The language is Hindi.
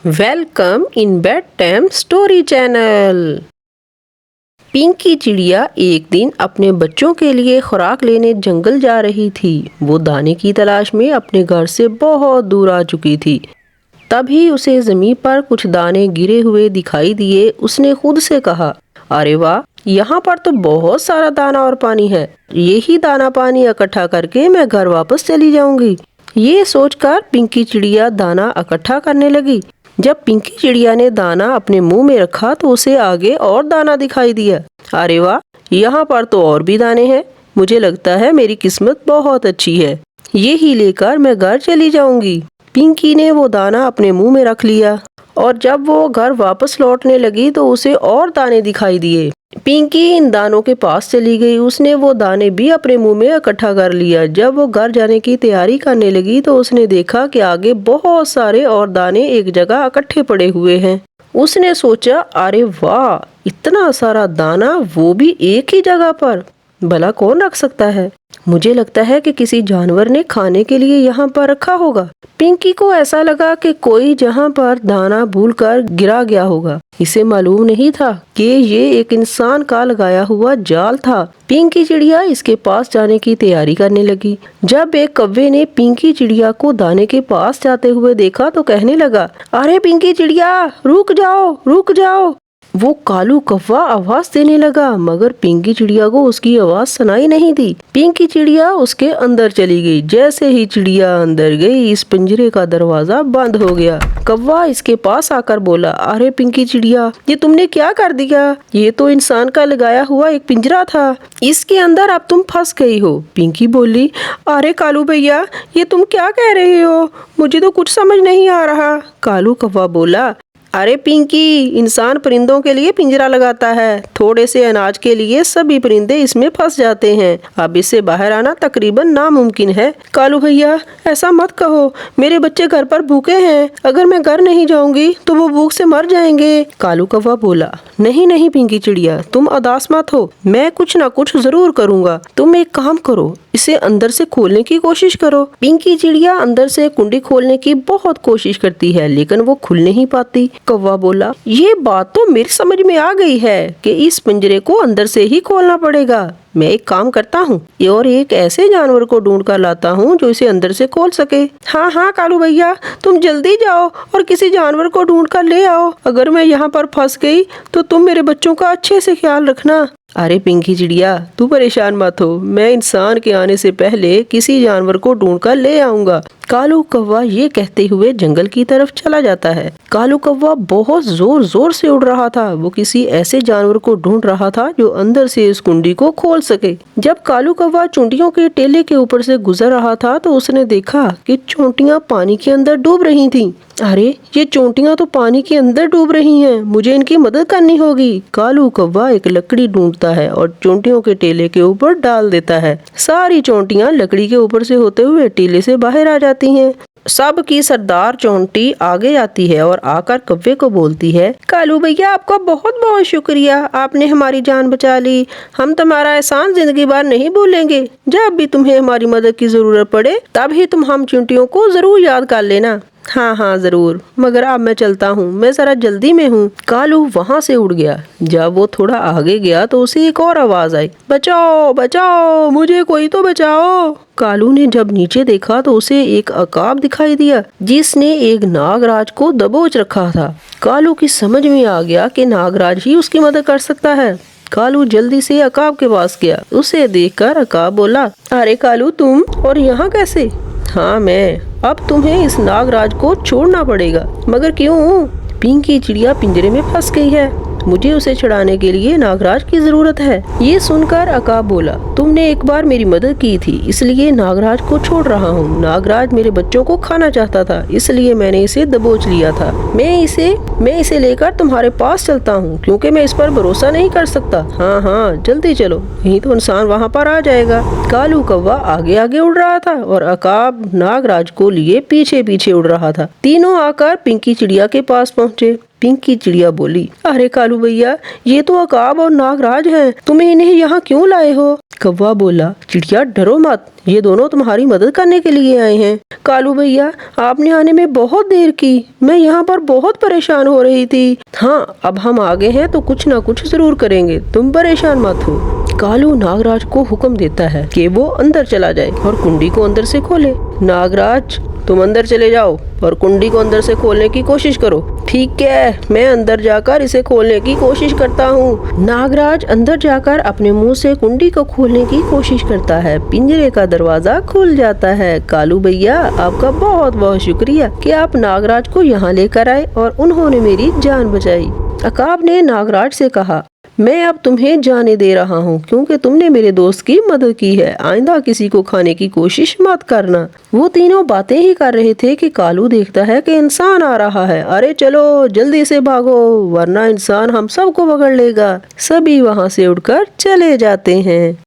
Welcome in bedtime story channel. Pinky चिड़िया एक दिन अपने बच्चों के लिए खुराक लेने जंगल जा रही थी। वो दाने की तलाश में अपने घर से बहुत दूर आ चुकी थी। तभी उसे जमीन पर कुछ दाने गिरे हुए दिखाई दिए। उसने खुद से कहा, अरे वाह, यहाँ पर तो बहुत सारा दाना और पानी है। यही दाना पानी इकट्ठा करके मैं घर वापस चली जाऊंगी। ये सोचकर पिंकी चिड़िया दाना इकट्ठा करने लगी। जब पिंकी चिड़िया ने दाना अपने मुंह में रखा तो उसे आगे और दाना दिखाई दिया। अरे वाह, यहाँ पर तो और भी दाने हैं। मुझे लगता है मेरी किस्मत बहुत अच्छी है। यही लेकर मैं घर चली जाऊंगी। पिंकी ने वो दाना अपने मुंह में रख लिया और जब वो घर वापस लौटने लगी तो उसे और दाने दिखाई दिए। पिंकी इन दानों के पास चली गई। उसने वो दाने भी अपने मुंह में इकट्ठा कर लिया। जब वो घर जाने की तैयारी करने लगी तो उसने देखा कि आगे बहुत सारे और दाने एक जगह इकट्ठे पड़े हुए हैं। उसने सोचा, अरे वाह, इतना सारा दाना, वो भी एक ही जगह पर। भला कौन रख सकता है? मुझे लगता है कि किसी जानवर ने खाने के लिए यहाँ पर रखा होगा। पिंकी को ऐसा लगा कि कोई जहाँ पर दाना भूलकर गिरा गया होगा। इसे मालूम नहीं था कि ये एक इंसान का लगाया हुआ जाल था। पिंकी चिड़िया इसके पास जाने की तैयारी करने लगी। जब एक कौवे ने पिंकी चिड़िया को दाने के पास जाते हुए देखा तो कहने लगा, अरे पिंकी चिड़िया, रुक जाओ, रुक जाओ। वो कालू कौवा आवाज देने लगा, मगर पिंकी चिड़िया को उसकी आवाज सुनाई नहीं दी। पिंकी चिड़िया उसके अंदर चली गई। जैसे ही चिड़िया अंदर गई, इस पिंजरे का दरवाजा बंद हो गया। कौवा इसके पास आकर बोला, अरे पिंकी चिड़िया, ये तुमने क्या कर दिया? ये तो इंसान का लगाया हुआ एक पिंजरा था। इसके अंदर अब तुम फंस गई हो। पिंकी बोली, अरे कालू भैया, ये तुम क्या कह रहे हो? मुझे तो कुछ समझ नहीं आ रहा। कालू कौवा बोला, अरे पिंकी, इंसान परिंदों के लिए पिंजरा लगाता है। थोड़े से अनाज के लिए सभी परिंदे इसमें फंस जाते हैं। अब इससे बाहर आना तकरीबन नामुमकिन है। कालू भैया, ऐसा मत कहो। मेरे बच्चे घर पर भूखे हैं। अगर मैं घर नहीं जाऊंगी तो वो भूख से मर जाएंगे। कालू कौवा बोला, नहीं नहीं पिंकी चिड़िया, तुम उदास मत हो। मैं कुछ ना कुछ जरूर करूँगा। तुम एक काम करो, इसे अंदर से खोलने की कोशिश करो। पिंकी चिड़िया अंदर से कुंडी खोलने की बहुत कोशिश करती है, लेकिन वो खुल नहीं पाती। कौवा बोला, ये बात तो मेरी समझ में आ गई है कि इस पिंजरे को अंदर से ही खोलना पड़ेगा। मैं एक काम करता हूँ और एक ऐसे जानवर को ढूंढ कर लाता हूँ जो इसे अंदर से खोल सके। हाँ हाँ कालू भैया, तुम जल्दी जाओ और किसी जानवर को ढूंढ कर ले आओ। अगर मैं यहाँ पर फंस गई तो तुम मेरे बच्चों का अच्छे से ख्याल रखना। अरे पिंकी चिड़िया, तू परेशान मत हो। मैं इंसान के आने से पहले किसी जानवर को ढूंढ कर ले आऊंगा। कालू कौवा ये कहते हुए जंगल की तरफ चला जाता है। कालू कौवा बहुत जोर जोर से उड़ रहा था। वो किसी ऐसे जानवर को ढूंढ रहा था जो अंदर से इस कुंडी को खोल सके। जब कालू कौवा चोंटियों के टेले के ऊपर से गुजर रहा था तो उसने देखा कि चोंटियां पानी के अंदर डूब रही थीं। अरे, ये चोंटियां तो पानी के अंदर डूब रही हैं। मुझे इनकी मदद करनी होगी। कालू कौवा एक लकड़ी ढूंढता है और चोंटियों के टेले के ऊपर डाल देता है। सारी चोंटियां लकड़ी के ऊपर से होते हुए टेले से बाहर आ जाती हैं। सब की सरदार चोंटी आगे आती है और आकर कौवे को बोलती है, कालू भैया, आपका बहुत बहुत शुक्रिया। आपने हमारी जान बचा ली। हम तुम्हारा एहसान जिंदगी भर नहीं भूलेंगे। जब भी तुम्हें हमारी मदद की जरूरत पड़े तभी तुम हम चोंटियों को जरूर याद कर लेना। हाँ हाँ जरूर, मगर अब मैं चलता हूँ, मैं जरा जल्दी में हूँ। कालू वहाँ से उड़ गया। जब वो थोड़ा आगे गया तो उसे एक और आवाज आई, बचाओ बचाओ, मुझे कोई तो बचाओ। कालू ने जब नीचे देखा तो उसे एक अकाब दिखाई दिया जिसने एक नागराज को दबोच रखा था। कालू की समझ में आ गया कि नागराज ही उसकी मदद कर सकता है। कालू जल्दी से अकाब के पास गया। उसे देखकर अकाब बोला, अरे कालू, तुम और यहाँ कैसे? हाँ मैं। अब तुम्हें इस नागराज को छोड़ना पड़ेगा। मगर क्यों? पिंकी चिड़िया पिंजरे में फंस गई है। मुझे उसे छुड़ाने के लिए नागराज की जरूरत है। ये सुनकर अकाब बोला, तुमने एक बार मेरी मदद की थी, इसलिए नागराज को छोड़ रहा हूँ। नागराज मेरे बच्चों को खाना चाहता था, इसलिए मैंने इसे दबोच लिया था। मैं इसे लेकर तुम्हारे पास चलता हूँ, क्योंकि मैं इस पर भरोसा नहीं कर सकता। हाँ हाँ जल्दी चलो, नहीं तो इंसान वहाँ पर आ जाएगा। कालू कौवा आगे आगे उड़ रहा था और अकाब नागराज को लिए पीछे पीछे उड़ रहा था। तीनों आकर पिंकी चिड़िया के पास पहुँचे। पिंकी चिड़िया बोली, अरे कालू भैया, ये तो अकाब और नागराज हैं, तुम्हें इन्हें यहाँ क्यों लाए हो? कौवा बोला, चिड़िया डरो मत, ये दोनों तुम्हारी मदद करने के लिए आए हैं। कालू भैया, आपने आने में बहुत देर की, मैं यहाँ पर बहुत परेशान हो रही थी। हाँ, अब हम आगे हैं तो कुछ ना कुछ जरूर करेंगे, तुम परेशान मत हो। कालू नागराज को हुक्म देता है कि वो अंदर चला जाए और कुंडी को अंदर से खोले। नागराज, तुम अंदर चले जाओ और कुंडी को अंदर से खोलने की कोशिश करो। ठीक है, मैं अंदर जाकर इसे खोलने की कोशिश करता हूँ। नागराज अंदर जाकर अपने मुंह से कुंडी को खोलने की कोशिश करता है। पिंजरे का दरवाजा खुल जाता है। कालू भैया, आपका बहुत बहुत शुक्रिया कि आप नागराज को यहाँ लेकर आए और उन्होंने मेरी जान बचाई। अकाब ने नागराज से कहा, मैं अब तुम्हें जाने दे रहा हूँ क्योंकि तुमने मेरे दोस्त की मदद की है। आइंदा किसी को खाने की कोशिश मत करना। वो तीनों बातें ही कर रहे थे कि कालू देखता है कि इंसान आ रहा है। अरे चलो जल्दी से भागो, वरना इंसान हम सबको पकड़ लेगा। सभी वहाँ से उड़कर चले जाते हैं।